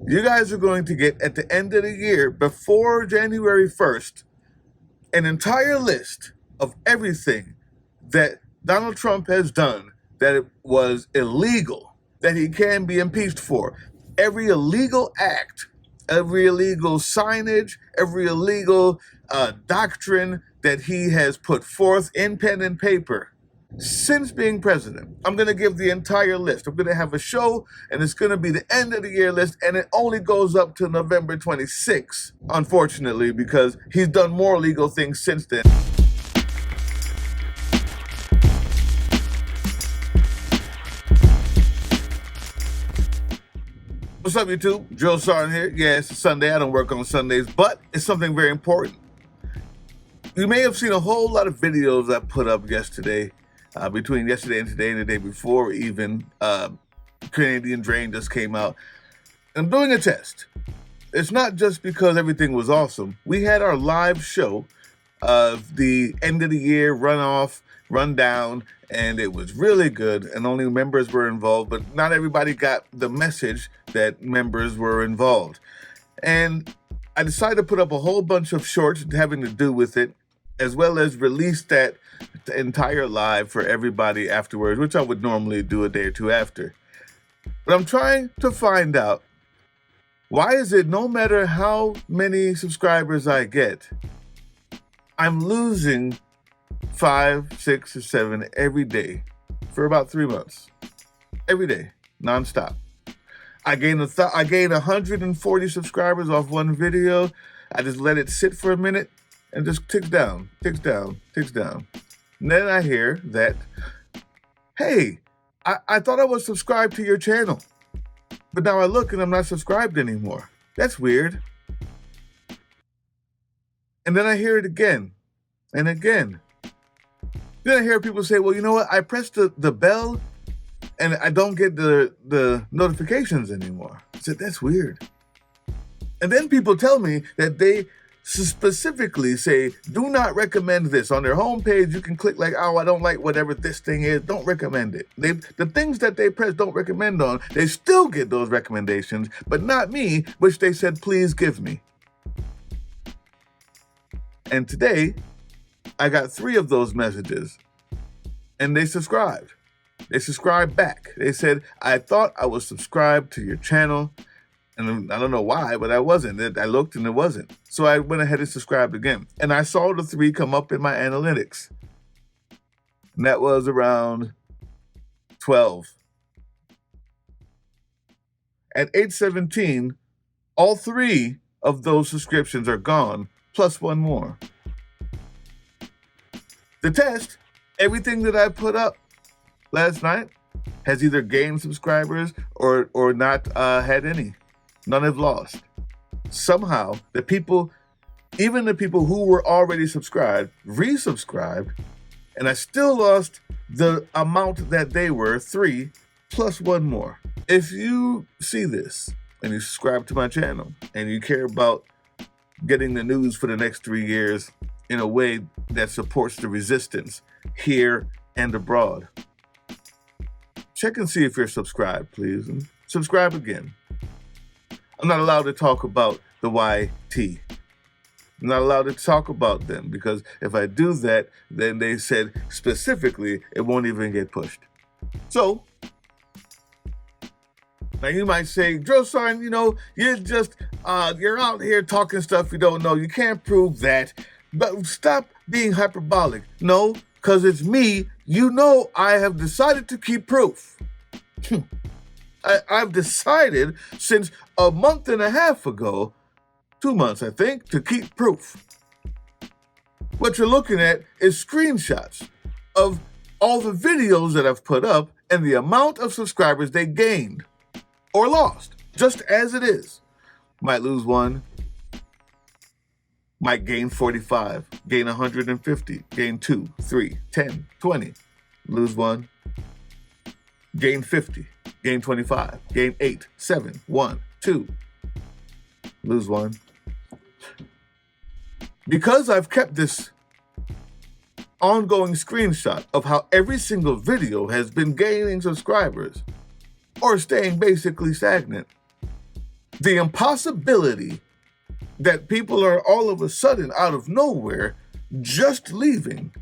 You guys are going to get, at the end of the year, before January 1st, an entire list of everything that Donald Trump has done that it was illegal, that he can be impeached for. Every illegal act, every illegal signage, every illegal doctrine that he has put forth in pen and paper since being president. I'm going to give the entire list. I'm going to have a show, and it's going to be the end of the year list, and it only goes up to November 26th, unfortunately, because he's done more legal things since then. What's up, YouTube? Drill Sergeant here. Yeah, it's a Sunday. I don't work on Sundays, but it's something very important. You may have seen a whole lot of videos I put up yesterday, between yesterday and today and the day before even. Canadian Drain just came out. I'm doing a test. It's not just because everything was awesome. We had our live show of the end of the year runoff, rundown, and it was really good, and only members were involved, but not everybody got the message that members were involved. And I decided to put up a whole bunch of shorts having to do with it, as well as release that entire live for everybody afterwards, which I would normally do a day or two after. But I'm trying to find out, why is it no matter how many subscribers I get, I'm losing 5, 6, or 7 every day for about 3 months. Every day, nonstop. I gained 140 subscribers off one video. I just let it sit for a minute and just ticks down, ticks down, ticks down. And then I hear that, hey, I thought I was subscribed to your channel, but now I look and I'm not subscribed anymore. That's weird. And then I hear it again and again. Then I hear people say, well, you know what? I pressed the bell and I don't get the notifications anymore. I said, that's weird. And then people tell me that they specifically say, do not recommend this. On their homepage, you can click like, oh, I don't like whatever this thing is. Don't recommend it. The things that they press don't recommend on, they still get those recommendations, but not me, which they said, please give me. And today, I got 3 of those messages, and they subscribed. They subscribed back. They said, I thought I was subscribed to your channel, and I don't know why, but I wasn't. I looked and it wasn't. So I went ahead and subscribed again. And I saw the 3 come up in my analytics. And that was around 12. At 8:17, all 3 of those subscriptions are gone, plus 1 more. The test, everything that I put up last night has either gained subscribers or not had any. None have lost. Somehow, the people, even the people who were already subscribed, resubscribed, and I still lost the amount that they were, 3 plus 1 more. If you see this and you subscribe to my channel and you care about getting the news for the next 3 years in a way that supports the resistance here and abroad, check and see if you're subscribed, please, and subscribe again. I'm not allowed to talk about the YT. I'm not allowed to talk about them because if I do that, then they said specifically it won't even get pushed. So, now you might say, Drill Sergeant, you know, you're out here talking stuff you don't know. You can't prove that. But stop being hyperbolic. No, because it's me. You know I have decided to keep proof. I've decided since a month and a half ago, 2 months, I think, to keep proof. What you're looking at is screenshots of all the videos that I've put up and the amount of subscribers they gained or lost, just as it is. Might lose 1, might gain 45, gain 150, gain 2, 3, 10, 20, lose 1, gain 50, gain 25, gain 8, 7, 1, 2, lose 1. Because I've kept this ongoing screenshot of how every single video has been gaining subscribers or staying basically stagnant, The impossibility that people are all of a sudden out of nowhere just leaving,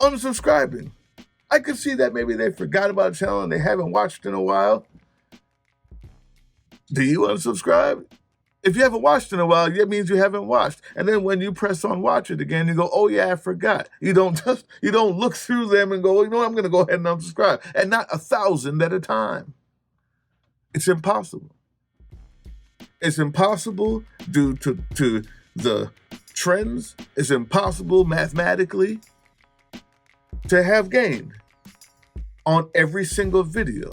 unsubscribing. I could see that maybe they forgot about the channel and they haven't watched in a while. Do you unsubscribe? If you haven't watched in a while, that means you haven't watched. And then when you press on watch it again, you go, oh yeah, I forgot. You don't look through them and go, well, you know what, I'm going to go ahead and unsubscribe. And not 1,000 at a time. It's impossible. It's impossible due to the trends. It's impossible mathematically to have gained on every single video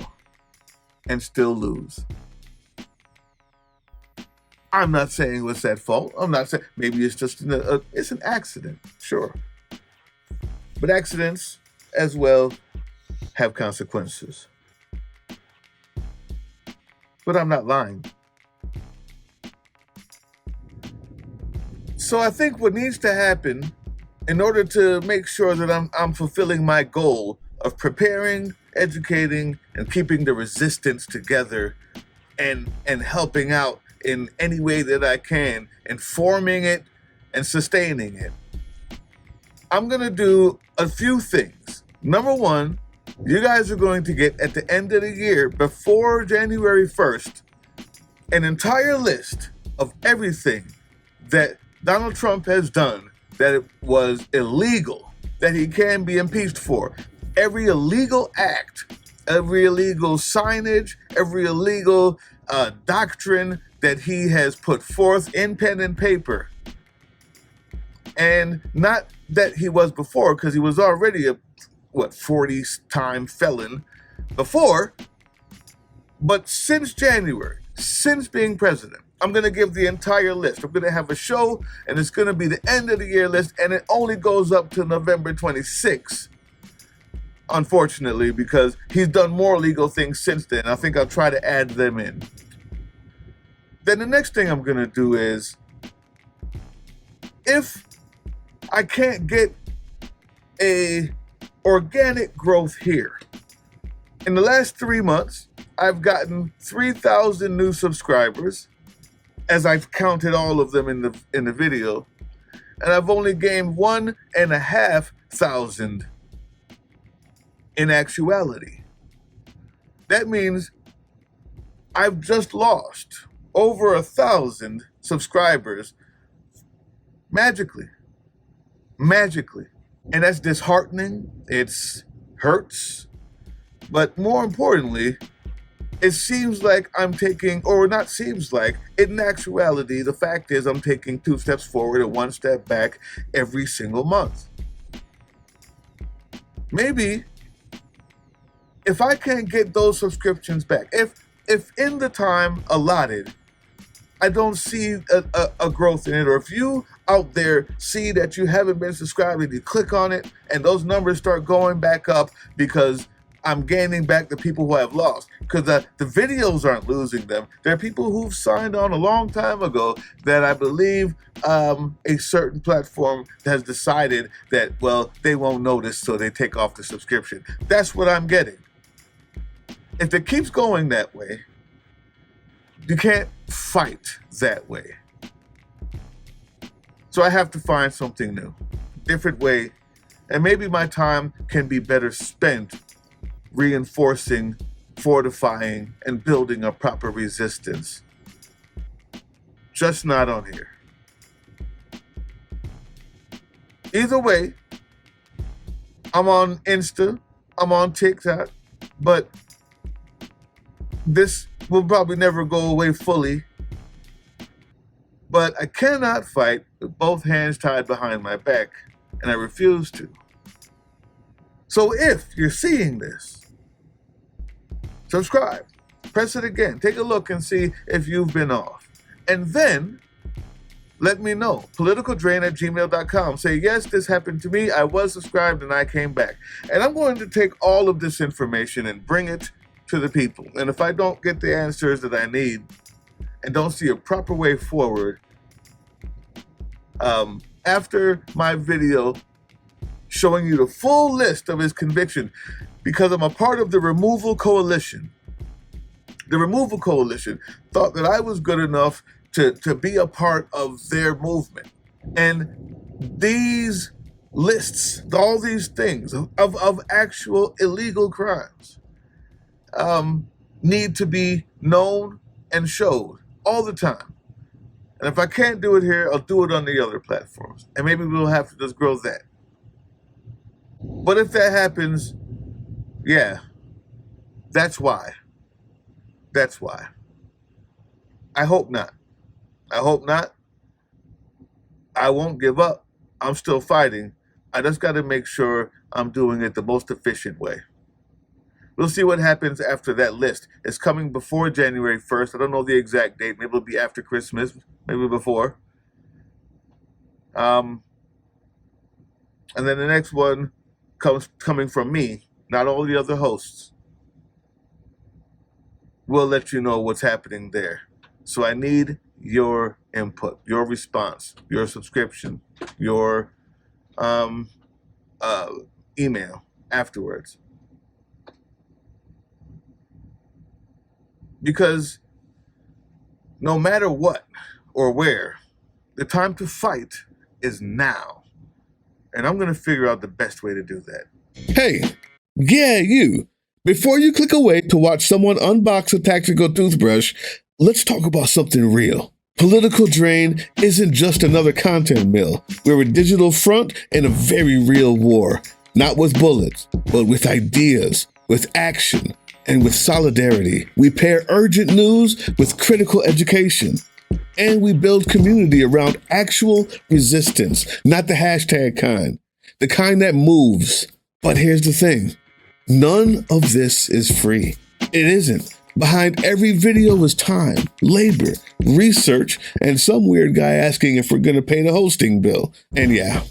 and still lose. I'm not saying it was that fault. I'm not saying, maybe it's just it's an accident, sure. But accidents as well have consequences. But I'm not lying. So I think what needs to happen in order to make sure that I'm fulfilling my goal of preparing, educating, and keeping the resistance together and helping out in any way that I can, informing it and sustaining it, I'm going to do a few things. Number one, you guys are going to get at the end of the year, before January 1st, an entire list of everything that Donald Trump has done that it was illegal, that he can be impeached for. Every illegal act, every illegal signage, every illegal doctrine that he has put forth in pen and paper. And not that he was before, because he was already a 40-time felon before, but since January, since being president, I'm going to give the entire list. I'm going to have a show, and it's going to be the end of the year list, and it only goes up to November 26th, unfortunately, because he's done more legal things since then. I think I'll try to add them in. Then the next thing I'm going to do is, if I can't get a organic growth here, in the last 3 months, I've gotten 3,000 new subscribers, as I've counted all of them in the video, and I've only gained 1,500 in actuality. That means I've just lost over 1,000 subscribers magically. And that's disheartening. It's hurts. But more importantly, it seems like I'm taking, or not seems like, in actuality, the fact is I'm taking 2 steps forward and 1 step back every single month. Maybe if I can't get those subscriptions back, if in the time allotted, I don't see a growth in it, or if you out there see that you haven't been subscribed and you click on it and those numbers start going back up because I'm gaining back the people who I've lost, because the videos aren't losing them. There are people who've signed on a long time ago that I believe a certain platform has decided that, well, they won't notice, so they take off the subscription. That's what I'm getting. If it keeps going that way, you can't fight that way. So I have to find something new, different way, and maybe my time can be better spent reinforcing, fortifying, and building a proper resistance. Just not on here. Either way, I'm on Insta, I'm on TikTok, but this will probably never go away fully. But I cannot fight with both hands tied behind my back, and I refuse to. So if you're seeing this, subscribe, press it again, take a look and see if you've been off. And then let me know. politicaldrain@gmail.com. Say, yes, this happened to me. I was subscribed and I came back. And I'm going to take all of this information and bring it to the people. And if I don't get the answers that I need and don't see a proper way forward, after my video showing you the full list of his conviction, because I'm a part of the removal coalition, the Removal Coalition, thought that I was good enough to be a part of their movement. And these lists, all these things of actual illegal crimes need to be known and showed all the time. And if I can't do it here, I'll do it on the other platforms. And maybe we'll have to just grow that. But if that happens, yeah, that's why. That's why. I hope not. I hope not. I won't give up. I'm still fighting. I just got to make sure I'm doing it the most efficient way. We'll see what happens after that list. It's coming before January 1st. I don't know the exact date. Maybe it'll be after Christmas. Maybe before. And then the next one coming from me, not all the other hosts. We'll let you know what's happening there. So I need your input, your response, your subscription, your email afterwards. Because no matter what or where, the time to fight is now. And I'm going to figure out the best way to do that. Hey, yeah, you. Before you click away to watch someone unbox a tactical toothbrush, let's talk about something real. Political Drain isn't just another content mill. We're a digital front in a very real war. Not with bullets, but with ideas, with action, and with solidarity. We pair urgent news with critical education. And we build community around actual resistance, not the hashtag kind. The kind that moves. But here's the thing. None of this is free. It isn't. Behind every video is time, labor, research, and some weird guy asking if we're going to pay the hosting bill. And yeah,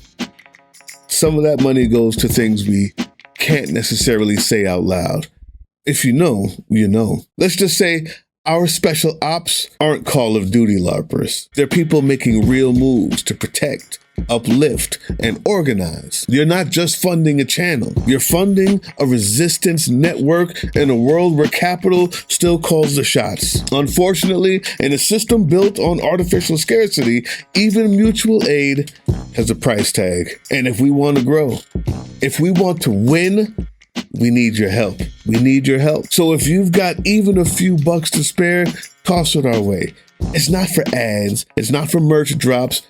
some of that money goes to things we can't necessarily say out loud. If you know, you know. Let's just say our special ops aren't Call of Duty LARPers. They're people making real moves to protect, uplift, and organize. You're not just funding a channel. You're funding a resistance network in a world where capital still calls the shots. Unfortunately, in a system built on artificial scarcity, even mutual aid has a price tag. And if we want to grow, if we want to win, we need your help. We need your help. So if you've got even a few bucks to spare, toss it our way. It's not for ads. It's not for merch drops,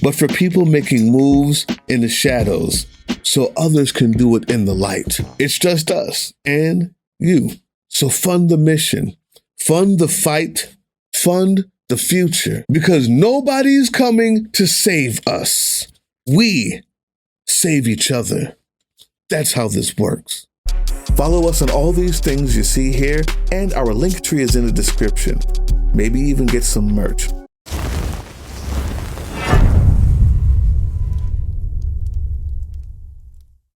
but for people making moves in the shadows so others can do it in the light. It's just us and you. So fund the mission, fund the fight, fund the future, because nobody's coming to save us. We save each other. That's how this works. Follow us on all these things you see here, and our link tree is in the description. Maybe even get some merch.